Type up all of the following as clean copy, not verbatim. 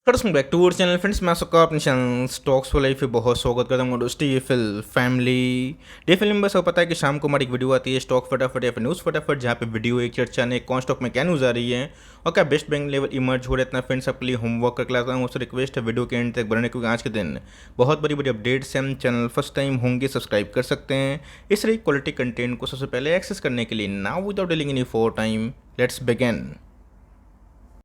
Welcome back to our channel friends. मैं आपका अपने चैनल स्टॉक्स फॉर लाइफ पे बहुत स्वागत करता हूँ दोस्तों। ये फिल फैमिली डे फिल्म बस आपको पता है कि शाम को हमारी एक वीडियो आती है स्टॉक फटाफट या फिर न्यूज़ फटाफट, जहाँ पे वीडियो एक चर्चा ने कौन स्टॉक में क्या न्यूज़ आ रही है और क्या बेस्ट बैंक लेवल इमर्ज हो रहा है। इतना फ्रेंड्स आपके लिए होमवर्क करके लाता हूँ। उससे रिक्वेस्ट है वीडियो के एंड तक बनने, क्योंकि आज के दिन बहुत बड़ी बड़ी अपडेट्स हैं। चैनल फर्स्ट टाइम होंगे सब्सक्राइब कर सकते हैं इस तरह क्वालिटी कंटेंट को सबसे पहले एक्सेस करने के लिए। Now without dealing any four time, let's begin.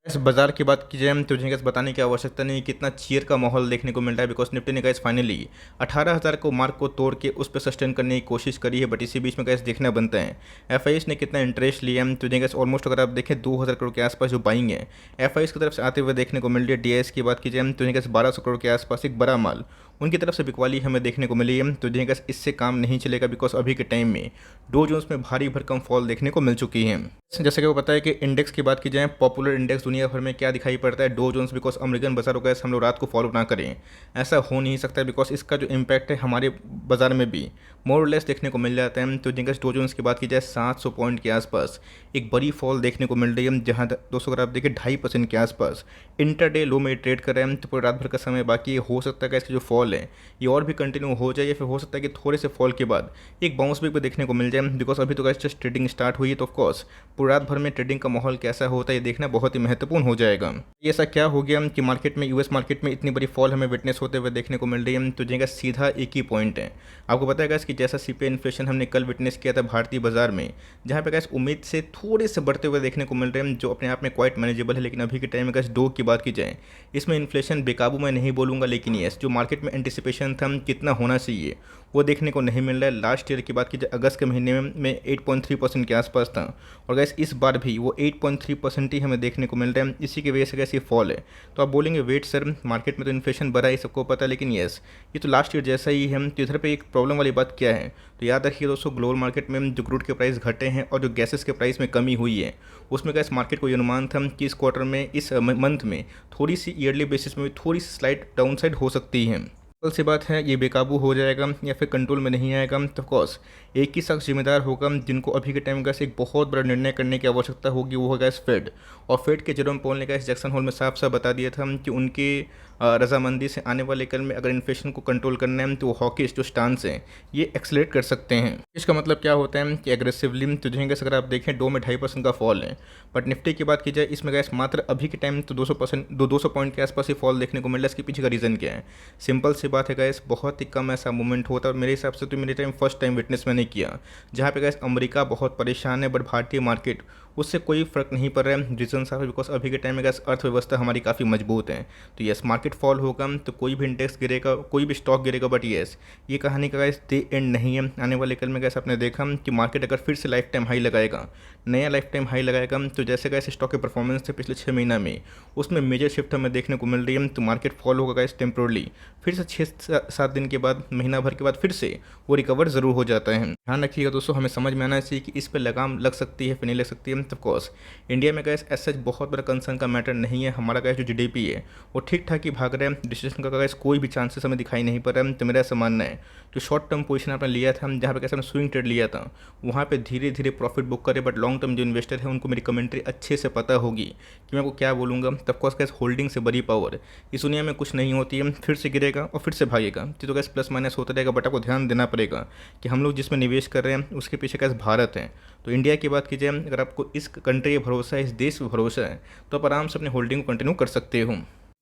इस बाजार की बात की जाए तो मुझे बताने की आवश्यकता नहीं कितना चीयर का माहौल देखने को मिल रहा है, बिकॉज निफ्टी ने गैस फाइनली 18,000 को मार्क को तोड़ के उस पर सस्टेन करने की कोशिश करी है। बट इसी बीच में गैस देखना बनता है एफआईएस ने कितना इंटरेस्ट लिया है। तो गैस ऑलमोस्ट अगर आप देखें 2,000 करोड़ के आसपास जो बाइंग है एफआईएस की तरफ से आते हुए देखने को मिल रही है। डीआईएस की बात की जाए तो गैस 1,200 करोड़ के आसपास एक बड़ा माल उनकी तरफ से बिकवाली हमें देखने को मिली है। तो गैस इससे काम नहीं चलेगा, बिकॉज अभी के टाइम में डो जोन्स में भारी भरकम फॉल देखने को मिल चुकी है। जैसे कि वो पता है कि इंडेक्स की बात की जाए, पॉपुलर इंडेक्स दुनिया भर में क्या दिखाई पड़ता है, डो जोन्स, बिकॉज अमेरिकन बाजारों का हम लोग रात को फॉलो ना करें ऐसा हो नहीं सकता, बिकॉज इसका जो इम्पैक्ट है हमारे बाजार में भी मोर लेस देखने को मिल जाता है। तो जिनका डो जोन्स की बात की जाए 700 पॉइंट के आसपास एक बड़ी फॉल देखने को मिल रही है, जहाँ दोस्तों अगर आप देखें 2.5% के आसपास इंटरडे लो में ट्रेड कर रहे हैं। तो पूरे रात भर का समय बाकी हो सकता है कि इसकी जो फॉल है ये और भी कंटिन्यू हो जाए, या फिर हो सकता है कि थोड़े से फॉल के बाद एक बाउंस बैक भी देखने को मिल जाए, बिकॉज अभी तो गाइस जस्ट ट्रेडिंग स्टार्ट हुई है। तो ऑफकोर्स पूरी रात भर में ट्रेडिंग का माहौल कैसा होता है ये देखना बहुत ही महत्वपूर्ण हो जाएगा। ये ऐसा क्या हो गया कि मार्केट में, यूएस मार्केट में इतनी बड़ी फॉल हमें विटनेस होते हुए देखने को मिल रही है। तो जगह सीधा एक ही पॉइंट है, आपको पता है कि जैसा सीपीआई इन्फ्लेशन हमने कल विटनेस किया था भारतीय बाजार में, जहाँ पे गैस उम्मीद से थोड़े से बढ़ते हुए देखने को मिल रहे हैं, जो अपने आप में क्वाइट मैनेजेबल है। लेकिन अभी के टाइम में गैस डो की बात की जाए, इसमें इन्फ्लेशन बेकाबू में नहीं बोलूँगा, लेकिन ये जो मार्केट में एंटिसिपेशन था कितना होना चाहिए वो देखने को नहीं मिल रहा है। लास्ट ईयर की बात की जाए अगस्त के महीने में 8.3% के आसपास था, और गैस इस बार भी वो 8.3% ही हमें देखने को मिल रहा है। इसी की वजह से कैसे फॉल है। तो आप बोलेंगे वेट सर, मार्केट में तो इन्फ्लेशन बढ़ा है सबको पता है, लेकिन यस ये तो लास्ट ईयर जैसा ही है। तो इधर पे एक प्रॉब्लम वाली बात क्या है, तो याद रखिए दोस्तों, ग्लोबल मार्केट में जो क्रूड के प्राइस घटे हैं और जो गैसेस के प्राइस में कमी हुई है, उसमें गैस मार्केट को ये अनुमान था कि इस क्वार्टर में, इस मंथ में थोड़ी सी ईयरली बेसिस में भी थोड़ी सी स्लाइड डाउन साइड हो सकती है। सिंपल सी बात है, ये बेकाबू हो जाएगा या फिर कंट्रोल में नहीं आएगा तो ऑफकोर्स एक ही शख्स जिम्मेदार होगा, जिनको अभी के टाइम गैस एक बहुत बड़ा निर्णय करने की आवश्यकता होगी, वो होगा फेड। और फेड के जेरोम पॉल ने गैस जैक्सन होल में साफ साफ बता दिया था कि उनके रजामंदी से आने वाले कल में अगर इन्फ्लेशन को कंट्रोल करना है तो वो हॉकिश जो स्टांस है ये एक्सलेट कर सकते हैं। इसका मतलब क्या होता है कि एग्रेसिवली तो जो गैस अगर आप देखें डो में 2.5% का फॉल है, बट निफ्टी की बात की जाए इसमें गैस मात्र अभी के टाइम तो 200 पॉइंट के आसपास ही फॉल देखने को मिल रहा है। इसके पीछे का रीज़न क्या है, सिंपल सी बात है गैस, बहुत ही कम ऐसा मूवमेंट होता है, और मेरे हिसाब से तो मेरे टाइम फर्स्ट टाइम विटनेस मैंने किया जहाँ पे गैस अमेरिका बहुत परेशान है, बट भारतीय मार्केट उससे कोई फर्क नहीं पड़ रहा है। रीजन साफ है, बिकॉज अभी के टाइम में गैस अर्थव्यवस्था हमारी काफ़ी मजबूत है। तो यस मार्केट फॉल होगा तो कोई भी इंडेक्स गिरेगा, कोई भी स्टॉक गिरेगा, बट यस ये कहानी का गैस डे एंड नहीं है। आने वाले कल में गैस आपने देखा कि मार्केट अगर फिर से लाइफ टाइम हाई लगाएगा, नया लाइफ टाइम हाई लगाएगा, तो जैसे गैस स्टॉक के परफॉर्मेंस थे पिछले 6 महीना में, उसमें मेजर शिफ्ट हमें देखने को मिल रही है। तो मार्केट फॉल होगा गैस टेम्प्रोरली, फिर से 6-7 दिन के बाद, महीना भर के बाद फिर से वो रिकवर ज़रूर हो जाता है। ध्यान रखिएगा दोस्तों, हमें समझ में आना चाहिए कि इस पर लगाम लग सकती है फिर नहीं लग सकती है। तो ऑफकोर्स इंडिया में गैस एज सच बहुत बड़ा कंसर्न का मैटर नहीं है। हमारा गैस जो जीडीपी है वो ठीक ठाक ही भाग रहा है, डिस्ट्रेशन का गैस कोई भी चांसेस हमें दिखाई नहीं पड़ रहा है। तो मेरा ऐसा मानना है जो शॉर्ट टर्म पोजीशन आपने लिया था, जहाँ पे कैसे हमने स्विंग ट्रेड लिया था, वहाँ पे धीरे धीरे प्रॉफिट बुक करे, बट लॉन्ग टर्म जो इन्वेस्टर है उनको मेरी कमेंट्री अच्छे से पता होगी कि मैं आपको क्या बोलूँगा। तब ऑफकोर्स गैस होल्डिंग से बड़ी पावर इस दुनिया में कुछ नहीं होती है, फिर से गिरेगा और फिर से भागेगा, तो गैस प्लस माइनस होता रहेगा। बट आपको ध्यान देना पड़ेगा कि हम लोग जिसमें निवेश कर रहे हैं उसके पीछे गैस भारत है। तो इंडिया की बात कीजिए, अगर आपको इस कंट्री पर भरोसा है, इस देश पर भरोसा है, तो आप आराम से अपने होल्डिंग को कंटिन्यू कर सकते हो।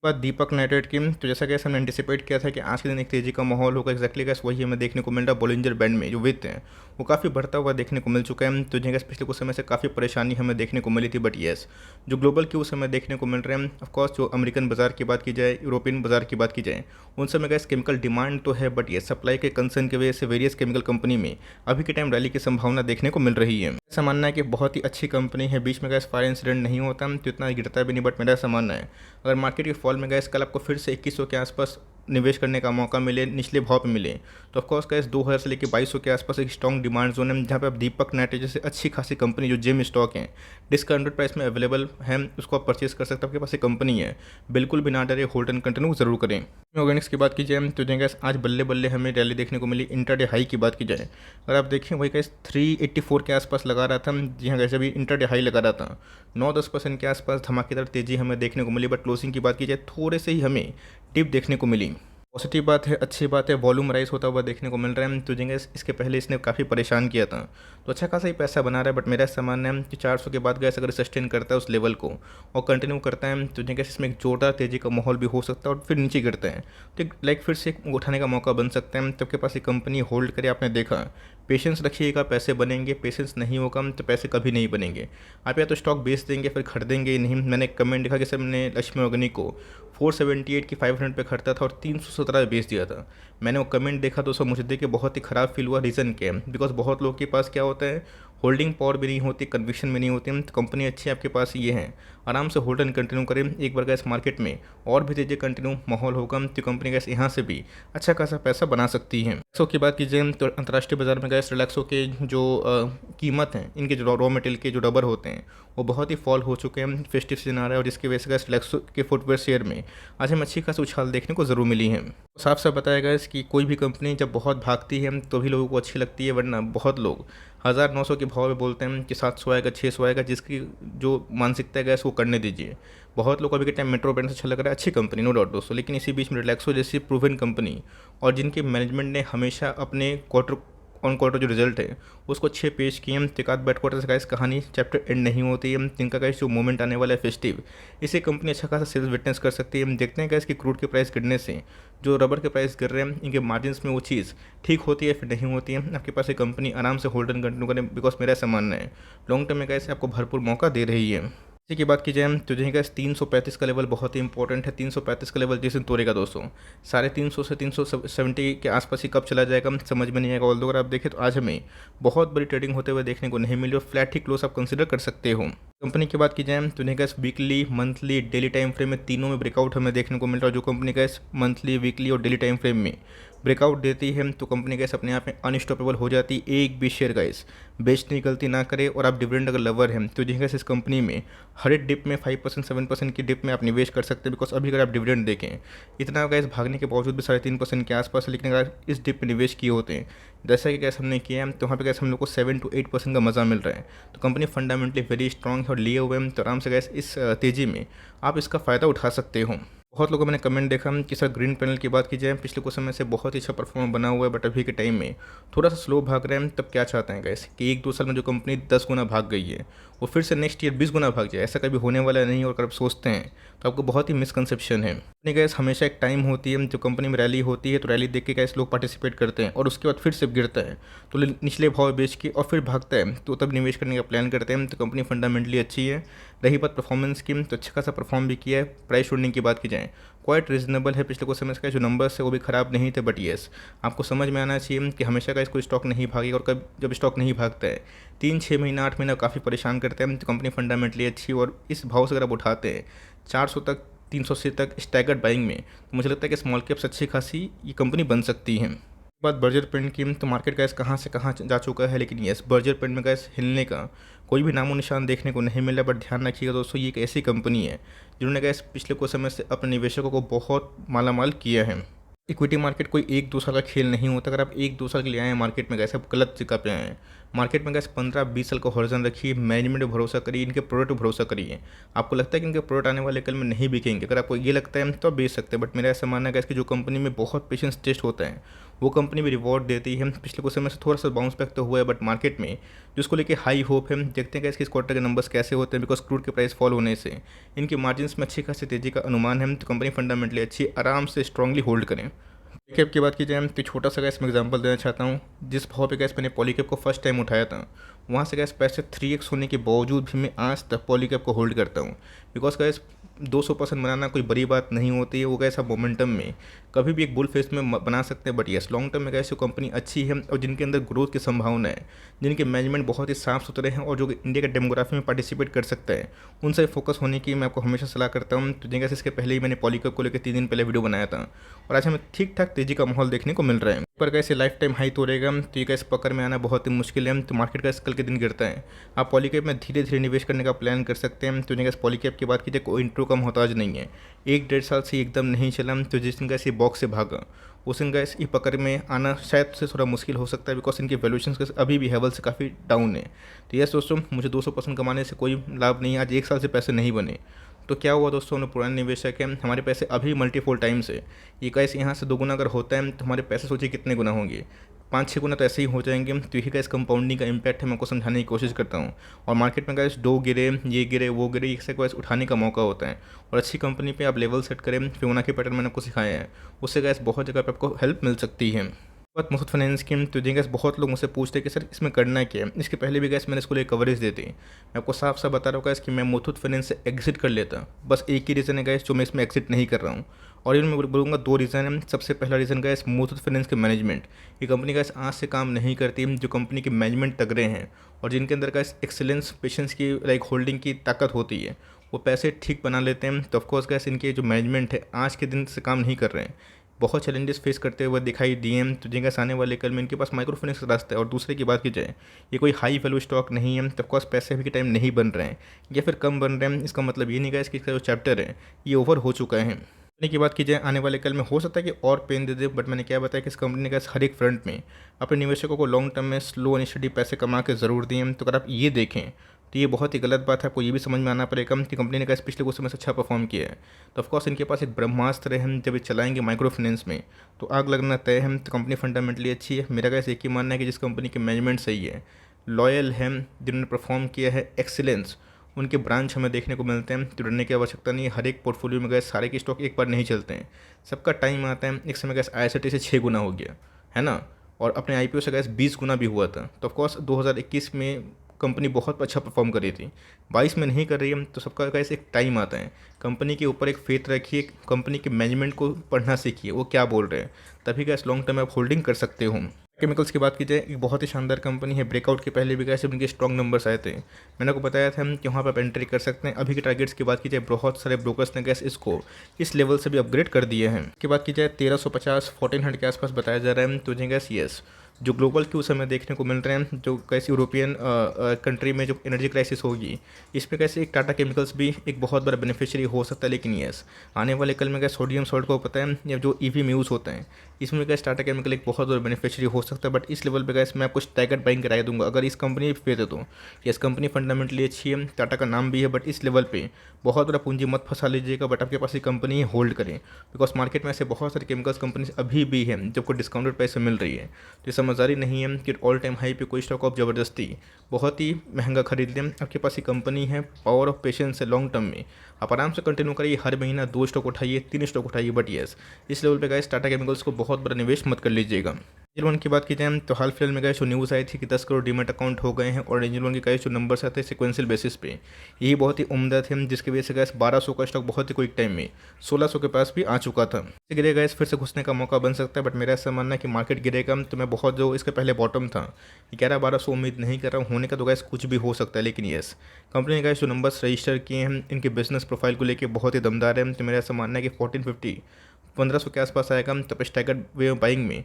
बात दीपक नाइट्रेट की, तो जैसा कि हमने एंटिसिपेट किया था कि आज के दिन एक तेजी का माहौल होगा, एक्जैक्टली गैस वही हमें देखने को मिल रहा है। बोलिंजर बैंड में जो वित्त है वो काफ़ी बढ़ता हुआ देखने को मिल चुका है। तो जिन्हें पिछले कुछ समय से काफ़ी परेशानी हमें देखने को मिली थी, बट येस जो ग्लोबल की उस समय देखने को मिल रहे हैं, ऑफकोर्स जो अमेरिकन बाजार की बात की जाए, यूरोपियन बाजार की बात की जाए, उन समय गैस केमिकल डिमांड तो है, बट ये सप्लाई के कंसर्न की वजह से वेरियस केमिकल कंपनी में अभी के टाइम रैली की संभावना देखने को मिल रही है। ऐसा मानना है कि बहुत ही अच्छी कंपनी है, बीच में गैस फायर इंसिडेंट नहीं होता तो इतना गिरता भी नहीं, बट मेरा ऐसा मानना है अगर मार्केट के फॉल में गैस कल आपको फिर से 2100 के आसपास निवेश करने का मौका मिले, निचले भाव पे मिले, तो ऑफकोर्स गैस 2000 से लेकर 2200 के आसपास एक स्ट्रॉन्ग डिमांड जोन है, जहाँ पे आप दीपक नाइट्रेट जैसे अच्छी खासी कंपनी जो जेम स्टॉक हैं डिस्काउंटेड प्राइस में अवेलेबल है, उसको आप परचेज कर सकते हैं। आपके पास एक कंपनी है, बिल्कुल भी ना डरे, होल्ड एंड कंटिन्यू जरूर करें। ऑर्गेनिक्स की बात की जाए तो गैस आज बल्ले बल्ले हमें रैली देखने को मिली। इंटरडे हाई की बात की जाए अगर आप देखें वही गैस 384 के आसपास लगा रहा था, जी हाँ गैस अभी इंटरडे हाई लगा रहा था। 9-10% के आसपास धमाकेदार तेजी हमें देखने को मिली, बट क्लोजिंग की बात की जाए थोड़े से ही हमें डिप देखने को मिली। पॉजिटिव बात है, अच्छी बात है, वॉल्यूम राइज होता हुआ देखने को मिल रहा है। तो जिंगेस इसके पहले इसने काफ़ी परेशान किया था, तो अच्छा खासा ही पैसा बना रहा है, बट मेरा ऐसा मानना है कि 400 के बाद गैस अगर सस्टेन करता है उस लेवल को और कंटिन्यू करता है तो जिंगेस इसमें एक जोरदार तेजी का माहौल भी हो सकता है और फिर नीचे गिरता है तो लाइक फिर से उठाने का मौका बन सकता है। तो आपके पास ये कंपनी होल्ड करे, आपने देखा पेशेंस रखिएगा पैसे बनेंगे, पेशेंस नहीं होगा तो पैसे कभी नहीं बनेंगे। आप या तो स्टॉक बेच देंगे फिर खरीदेंगे नहीं। मैंने कमेंट देखा कि सर मैंने लक्ष्मी ऑर्गेनिक को 478 की 500 पे खरीदा था और 317 बेच दिया था। मैंने वो कमेंट देखा तो सब मुझे देख के बहुत ही ख़राब फील हुआ। रीज़न क्या है, बिकॉज बहुत लोग के पास क्या होता है, होल्डिंग पावर भी नहीं होती, कन्विक्शन भी नहीं होती। तो कंपनी अच्छी आपके पास ये है, आराम से होल्ड एंड कंटिन्यू करें। एक बार गैस मार्केट में और भी तेजी कंटिन्यू माहौल होगा तो कंपनी गैस यहाँ से भी अच्छा खासा पैसा बना सकती है। रिलैक्सो की बात कीजिए तो अंतर्राष्ट्रीय बाजार में गैस रिलैक्सो के जो कीमत हैं, इनके जो रॉ मटेरियल के जो रबर होते हैं वो बहुत ही फॉल हो चुके हैं। फेस्टिव सीजन आ रहा है और जिसकी वजह से गैस रिलैक्सो के फुटवेयर शेयर में आज हमें अच्छी खासी उछाल देखने को ज़रूर मिली है। साफ साफ बताया गया कि कोई भी कंपनी जब बहुत भागती है तो भी लोगों को अच्छी लगती है, वरना बहुत लोग 1900 के भाव में बोलते हैं कि 700 आएगा 600 आएगा, जिसकी जो मानसिकता है गैस वो करने दीजिए। बहुत लोग अभी के टाइम मेट्रो ब्रांड से अच्छा लग रहा है, अच्छी कंपनी नो डाउट दोस्तों, लेकिन इसी बीच में रिलैक्सो जैसी प्रूवन कंपनी और जिनके मैनेजमेंट ने हमेशा अपने क्वार्टर ऑन क्वार्टर जो रिजल्ट है उसको अच्छे पेश किए। तिकात बैट क्वार्टर से गाइस कहानी चैप्टर एंड नहीं होती है, जिनका गाइस जो मोमेंट आने वाला है फेस्टिव, इसे कंपनी अच्छा खासा सेल्स विटनेस कर सकती है। हम देखते हैं गाइस कि क्रूड के प्राइस गिरने से जो रबर के प्राइस गिर रहे हैं, इनके मार्जिन में वो चीज़ ठीक होती है फिर नहीं होती है। आपके पास एक कंपनी आराम से होल्ड एंड कंटिन्यू करें, बिकॉज मेरा ऐसा मानना है लॉन्ग टर्म में गाइस आपको भरपूर मौका दे रही है। इसी की बात की जाए तो जो गैस 335 का लेवल बहुत ही इंपॉर्टेंट है। 335 का लेवल जिस दिन तोड़ेगा दोस्तों 350 से 370 के आसपास ही कब चला जाएगा समझ में नहीं आएगा। ऑल्दो अगर आप देखें तो आज हमें बहुत बड़ी ट्रेडिंग होते हुए देखने को नहीं मिली और फ्लैट ही क्लोज आप कंसिडर कर सकते हो। कंपनी की बात की जाए तो gas weekly, monthly, daily time frame में तीनों में ब्रेकआउट हमें देखने को मिल रहा है। जो कंपनी गैस मंथली, वीकली और डेली टाइम फ्रेम में ब्रेकआउट देती है तो कंपनी गैस अपने आप में अनस्टॉपेबल हो जाती है। एक भी शेयर गैस बेचने की गलती ना करे और आप डिविडेंड अगर लवर हैं तो गैस इस कंपनी में हर एक डिप में 5% 7% की डिप में आप निवेश कर सकते हैं। बिकॉज अभी अगर आप डिविडेंड देखें इतना गैस भागने के बावजूद भी 3.5% के आसपास है, लेकिन अगर इस डिप में निवेश किए होते हैं जैसा कि गैस हमने किया है तो वहाँ पे गैस हम लोग को 7 to 8% का मज़ा मिल रहा है। तो कंपनी फंडामेंटली वेरी स्ट्रॉन्ग है और लिए हुए हैं तो आराम से गैस इस तेज़ी में आप इसका फ़ायदा उठा सकते हो। बहुत लोगों मैंने कमेंट देखा कि सर ग्रीन पैनल की बात की जाए पिछले कुछ समय से बहुत ही अच्छा परफॉर्म बना हुआ है, बट अभी के टाइम में थोड़ा सा स्लो भाग रहे हैं। तब क्या चाहते हैं गैस कि 1-2 साल में जो कंपनी 10 गुना भाग गई है वो फिर से नेक्स्ट ईयर 20 गुना भाग जाए, ऐसा कभी होने वाला नहीं। और अगर आप सोचते हैं तो आपको बहुत ही मिसकंसेप्शन है। अपनी गैस हमेशा एक टाइम होती है, जो कंपनी में रैली होती है तो रैली देख के गैस लोग पार्टिसिपेट करते हैं और उसके बाद फिर से गिरता है तो निचले भाव बेच के और फिर भागता है तो तब निवेश करने का प्लान करते हैं। तो कंपनी फंडामेंटली अच्छी है। रही बात परफॉर्मेंस की तो अच्छा खासा परफॉर्म भी किया है। प्राइस होल्डिंग की बात की जाए क्वाइट रीजनेबल है, पिछले कुछ समय का जो नंबर्स है वो भी ख़राब नहीं थे। बट येस आपको समझ में आना चाहिए कि हमेशा का इसको स्टॉक नहीं भागेगा और कब जब स्टॉक नहीं भागता है 3-6 महीना 8 महीना काफ़ी परेशान करते हैं। तो कंपनी फंडामेंटली अच्छी और इस भाव से अगर आप उठाते हैं 400 तक 380 तक स्टैगर्ड बाइंग में तो मुझे लगता है कि स्मॉल कैप्स अच्छी खासी ये कंपनी बन सकती है। बात बर्जर पेंट की तो मार्केट गैस कहाँ से कहाँ जा चुका है, लेकिन यस बर्जर पेंट में गैस हिलने का कोई भी नामो निशान देखने को नहीं मिला। बट ध्यान रखिएगा दोस्तों ये एक ऐसी कंपनी है जिन्होंने गैस पिछले कुछ समय से अपने निवेशकों को बहुत मालामाल किया है। इक्विटी मार्केट कोई 1-2 साल का खेल नहीं होता। अगर आप 1-2 साल के लिए आए हैं मार्केट में गैस आप गलत जगह पे आए हैं। मार्केट में गैस 15-20 साल का हॉरिजन रखिए, मैनेजमेंट पे भरोसा करिए, इनके प्रोडक्ट पे भरोसा करिए। आपको लगता है कि इनके प्रोडक्ट आने वाले कल में नहीं बिकेंगे, अगर आपको ये लगता है तो आप बेच सकते हैं। बट मेरा ऐसा मानना है गैस कि जो कंपनी में बहुत पेशेंस टेस्ट होता है वो कंपनी भी रिवॉर्ड देती है। पिछले कुछ समय से थोड़ा सा बाउंस बैक तो हुआ है, बट मार्केट में जिसको लेके हाई होप है। देखते हैं गैस कि इस क्वार्टर के नंबर्स कैसे होते हैं, बिकॉज क्रूड के प्राइस फॉल होने से इनके मार्जिन में अच्छी खासी तेजी का अनुमान है। तो कंपनी फंडामेंटली अच्छी, आराम से स्ट्रांगली होल्ड करें। पॉलीकैब की बात की जाए तो छोटा सा गैस मैं एग्जांपल देना चाहता हूँ। जिस भाव पे गैस मैंने पॉलीकैब को फर्स्ट टाइम उठाया था वहाँ से गैस पैसे 3x होने के बावजूद भी मैं आज तक पॉलीकैब को होल्ड करता हूँ। बिकॉज गैस 200% बनाना कोई बड़ी बात नहीं होती है। वो गैस आप मोमेंटम में कभी भी एक बुल फेस में बना सकते हैं, बट यस लॉन्ग टर्म में गैस जो कंपनी अच्छी है और जिनके अंदर ग्रोथ की संभावना है, जिनके मैनेजमेंट बहुत ही साफ सुथरे हैं और जो इंडिया के डेमोग्राफी में पार्टिसिपेट कर सकते हैं, उनसे फोकस होने की मैं आपको हमेशा सलाह करता हूँ। तो जैसे इसके पहले ही मैंने पॉलीकैब को लेकर 3 दिन पहले वीडियो बनाया था और आज हमें ठीक ठाक तेजी का माहौल देखने को मिल रहा है। पर कैसे लाइफ टाइम हाई तो रहेगा, तो ये कैसे पकड़ में आना बहुत ही मुश्किल है। तो मार्केट का कल के दिन गिरता है, आप पॉलीकैब में धीरे धीरे निवेश करने का प्लान कर सकते हैं। तो जैसे पॉलीकैब की बात कीजिए, कोई इंट्रो का मोहताज नहीं है, 1-1.5 साल से एकदम नहीं चला। तो जिस दिन कैसे बॉक्स से भागा उस दिन गैस ये पकड़ में आना शायद से थोड़ा मुश्किल हो सकता है, बिकॉज इनके वैल्यूएशन अभी भी हेवल से काफ़ी डाउन है। तो यस दोस्तों, मुझे 200% कमाने से कोई लाभ नहीं है, आज 1 साल से पैसे नहीं बने। तो क्या हुआ दोस्तों, हम पुराने निवेशक हैं, हमारे पैसे अभी मल्टीफोल टाइम से ये कैसे यहाँ से 2 गुना अगर होता है तो हमारे पैसे सोचिए कितने गुना होंगे, 5-6 गुना तो ऐसे ही हो जाएंगे। तो यही का इस कंपाउंडिंग का इम्पैक्ट है, मैं आपको समझाने की कोशिश करता हूँ। और मार्केट में गैस डो गिरे, ये गिरे, वो गिरे, इससे गैस उठाने का मौका होता है। और अच्छी कंपनी पे आप लेवल सेट करें, फिबोनाची पैटर्न मैंने आपको सिखाया है, उससे गैस बहुत जगह पे आपको हेल्प मिल सकती है। बात मुथूट फाइनेंस की, तो जी गैस बहुत लोग मुझसे पूछते हैं कि सर इसमें करना क्या है। इसके पहले भी गैस मैंने इसको लिए कवरेज देती, मैं आपको साफ साफ बता रहा हूँ गैस कि मैं मुथूट फाइनेंस से एग्जिट कर लेता। बस एक ही रीज़न है गैस जो मैं इसमें एग्जिट नहीं कर रहा हूँ, और ये मैं बोलूँगा 2 रीज़न है। सबसे पहला रीज़न गैस मुथूट फाइनेंस के मैनेजमेंट, ये कंपनी गैस आज से काम नहीं करती। जो कंपनी के मैनेजमेंट तगड़े हैं और जिनके अंदर गैस एक्सेलेंस पेशेंस की लाइक होल्डिंग की ताकत होती है, वो पैसे ठीक बना लेते हैं। तो ऑफकोर्स गैस इनके जो मैनेजमेंट है आज के दिन से काम नहीं कर रहे हैं, बहुत चैलेंजेस फेस करते हुए दिखाई दिए हैं। तो जिनका आने वाले कल में इनके पास माइक्रो फाइनेंस का रास्ता है। और दूसरे की बात की जाए, ये कोई हाई वैल्यू स्टॉक नहीं है, तो ऑफकोर्स पैसे अभी के टाइम नहीं बन रहे हैं या फिर कम बन रहे हैं। इसका मतलब ये नहीं है कि इसका जो चैप्टर है ये ओवर हो चुका है। कंपनी की बात की जाए, आने वाले कल में हो सकता है कि और पेन दे दे, बट मैंने क्या बताया कि इस कंपनी ने हर एक फ्रंट में अपने निवेशकों को लॉन्ग टर्म में स्लो एंड स्टडी पैसे कमा के ज़रूर दिए हैं। तो अगर आप ये देखें तो ये बहुत ही गलत बात है। आपको ये भी समझ में आना पड़ेगा कि कंपनी ने कैसे पिछले कुछ समय से अच्छा परफॉर्म किया है। तो ऑफकोर्स इनके पास एक ब्रह्मास्त्र है, जब ये चलाएंगे माइक्रो फाइनेंस में तो आग लगना तय है। तो कंपनी फंडामेंटली अच्छी है। मेरा कैसे एक ही मानना है कि जिस कंपनी की मैनेजमेंट सही है, लॉयल है, जिन्होंने परफॉर्म किया है एक्सीलेंस, उनके ब्रांच हमें देखने को मिलते हैं। तो डरने की आवश्यकता नहीं है। हर एक पोर्टफोलियो में गए सारे के स्टॉक एक बार नहीं चलते हैं, सबका टाइम आता है। एक समय गैस ISRT से 6 गुना हो गया है ना, और अपने IPO से गैस 20 गुना भी हुआ था। तो ऑफकोर्स 2021 में कंपनी बहुत अच्छा परफॉर्म कर रही थी, 22 में नहीं कर रही है। तो सबका गैस एक टाइम आता है। कंपनी के ऊपर एक फेथ रखिए, कंपनी के मैनेजमेंट को पढ़ना सीखिए, वो क्या बोल रहे हैं, तभी गैस लॉन्ग टर्म में आप होल्डिंग कर सकते हो। केमिकल्स की बात की जाए, एक बहुत ही शानदार कंपनी है। ब्रेकआउट के पहले भी कैसे उनके स्ट्रॉन्ग नंबर्स आए थे, मैंने आपको बताया था कि वहाँ पर आप एंट्री कर सकते हैं। अभी के टारगेट्स की बात की जाए, बहुत सारे ब्रोकर्स ने गैस इसको इस लेवल से भी अपग्रेड कर दिए हैं। की बात की जाए 1350-1400 के आसपास बताया जा रहा है। तो गैस यस जो ग्लोबल क्यू समय देखने को मिल रहे हैं, जो कैसे यूरोपियन कंट्री में जो एनर्जी क्राइसिस होगी, इसमें कैसे एक टाटा केमिकल्स भी एक बहुत बड़ा बेनिफिशियरी हो सकता है। लेकिन यस आने वाले कल में गैस सोडियम सॉल्ट को पता है, या जो EV में यूज़ होता है, इसमें गैस टाटा केमिकल एक बहुत बड़ा बेनिफिशियरी हो सकता है। बट इस लेवल पे गैस मैं आपको स्टैगर्ड बाइंग कराया दूंगा अगर इस कंपनी पे दे दो। यस कंपनी फंडामेंटली अच्छी है, टाटा का नाम भी है, बट इस लेवल पे बहुत बड़ा पूंजी मत फंसा लीजिएगा। बट आपके पास ये कंपनी होल्ड करें, बिकॉज मार्केट में ऐसे बहुत सारे केमिकल्स कंपनीज अभी भी हैं जो को डिस्काउंटेड प्राइस से मिल रही है। तो ये समझदारी नहीं है कि ऑल टाइम हाई पे कोई स्टॉक ऑफ ज़बरदस्ती बहुत ही महंगा खरीद लें। आपके पास ये कंपनी है, पावर ऑफ पेशेंस है। लॉन्ग टर्म में आप आराम से कंटिन्यू करिए, हर महीना 2 स्टॉक उठाइए, 3 स्टॉक उठाइए। बट यस इस लेवल पे गाइस टाटा केमिकल्स को बहुत बड़ा निवेश मत कर लीजिएगा। एंजल वन की बात की जाए तो हाल फिलहाल में गए जो न्यूज़ आई थी कि 10 करोड़ डीमैट अकाउंट हो गए हैं, और एंजल वन के गए जो नंबर्स आते हैं सिक्वेंशियल बेसिस पे यही बहुत ही उम्दा थे, जिसकी वजह से गैस 1200 का स्टॉक बहुत ही क्विक टाइम में 1600 के पास भी आ चुका था। गिरे गैस फिर से घुसने का मौका बन सकता है, बट मेरा ऐसा मानना है कि मार्केट गिरेगा तो मैं बहुत जो इसके पहले बॉटम था 11-1200 उम्मीद नहीं कर रहा हूँ होने का। तो गैस कुछ भी हो सकता है, लेकिन यस कंपनी ने गैस जो नंबर्स रजिस्टर किए हैं इनके बिजनेस प्रोफाइल को लेकर बहुत ही दमदार है। तो मेरा ऐसा मानना है कि 1450 1500 के आसपास आएगा। तो स्टैगर्ड वे बाइंग में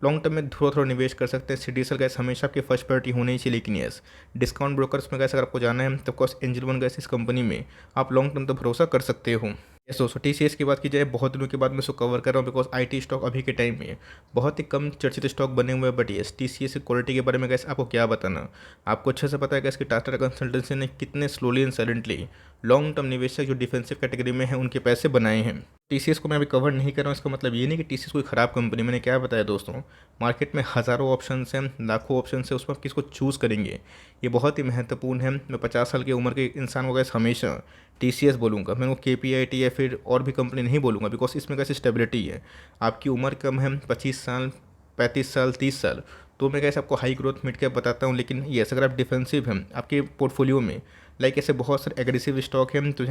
लॉन्ग टर्म में थोड़ा थोड़ा निवेश कर सकते हैं। CDSL गैस हमेशा आपकी फर्स्ट प्रायोरिटी होनी चाहिए। लेकिन यस डिस्काउंट ब्रोकर्स में गैस अगर आपको जाना है तो ऑफकोर्स एंजल वन गैस इस कंपनी में आप लॉन्ग टर्म तक भरोसा कर सकते हो। यस दोस्तों, TCS की बात की जाए, बहुत दिनों के बाद मैं इसको कवर कर रहा हूँ, बिकॉज IT स्टॉक अभी के टाइम में बहुत ही कम चर्चित स्टॉक बने हुए हैं। बट यस TCS की क्वालिटी के बारे में गैस आपको क्या बताना, आपको अच्छे से पता है कि इसकी टाटा कंसल्टेंसी ने कितने slowly and silently long term निवेशक जो डिफेंसिव कैटेगरी में है उनके पैसे बनाए हैं। TCS को मैं अभी कवर नहीं कर रहा हूँ, इसका मतलब ये नहीं कि TCS कोई ख़राब कंपनी। मैंने क्या बताया दोस्तों, मार्केट में हज़ारों ऑप्शन हैं, लाखों ऑप्शन है, उसमें आप किसको चूज़ करेंगे ये बहुत ही महत्वपूर्ण है। मैं 50 साल की उम्र के इंसान को गैस हमेशा TCS बोलूँगा, मैं वो KPIT या फिर और भी कंपनी नहीं बोलूँगा, बिकॉज इसमें कैसे स्टेबिलिटी है। आपकी उम्र कम है, 25 साल 35 साल 30 साल, तो मैं कैसे आपको हाई ग्रोथ मिड कैप बताता हूँ। लेकिन यस अगर आप डिफेंसिव हैं, आपके पोर्टफोलियो में लाइक ऐसे बहुत सारे एग्रेसिव स्टॉक हैं, तो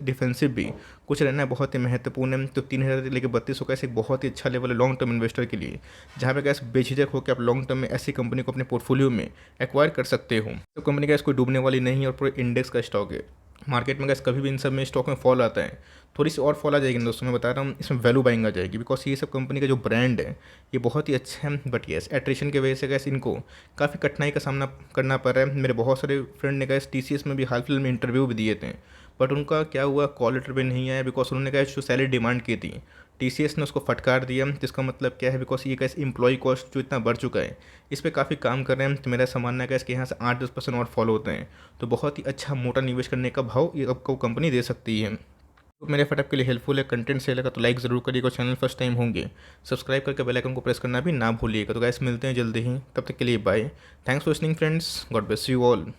डिफेंसिव भी कुछ रहना है बहुत ही महत्वपूर्ण है। तो 3000 से लेकर 3200 का ऐसे एक बहुत ही अच्छा लेवल है लॉन्ग टर्म इन्वेस्टर के लिए, जहाँ पे गैस बेझिझक होकर आप लॉन्ग टर्म में ऐसी कंपनी को अपने पोर्टफोलियो में एक्वायर कर सकते हो। तो कंपनी गैस कोई डूबने वाली नहीं है और पूरे इंडेक्स का स्टॉक है। मार्केट में गैस कभी भी इन सब में स्टॉक में फॉल आता है, थोड़ी सी और फॉल आ जाएगी दोस्तों, मैं बता रहा हूँ इसमें वैल्यू बाइंग आ जाएगी, बिकॉज ये सब कंपनी का जो ब्रांड है ये बहुत ही अच्छा है। बट येस एट्रिशन की वजह से गैस इनको काफ़ी कठिनाई का सामना करना पड़ रहा है। मेरे बहुत सारे फ्रेंड ने गैस TCS में भी हाल फिलहाल में इंटरव्यू भी दिए थे, बट उनका क्या हुआ, कॉल लेटर भी नहीं आया, बिकॉज उन्होंने गैस जो सैलरी डिमांड की थी TCS ने उसको फटकार दिया। जिसका मतलब क्या है, बिकॉज ये कैसे एम्प्लॉय कॉस्ट जो इतना बढ़ चुका है इस पर काफ़ी काम कर रहे हैं। तो मेरा सामान्य है कि यहाँ से 8-10% और फॉलो होते हैं, तो बहुत ही अच्छा मोटा निवेश करने का भाव ये आपको कंपनी दे सकती है। तो मेरे फटाप के लिए हेल्पफुल है, कंटेंट सही लगा तो लाइक ज़रूर करिएगा, चैनल फर्स्ट टाइम होंगे सब्सक्राइब करके बेल आइकन को प्रेस करना भी ना भूलिएगा। तो गाइस मिलते हैं जल्दी ही, तब तक के लिए bye. Thanks for listening friends, God bless you all.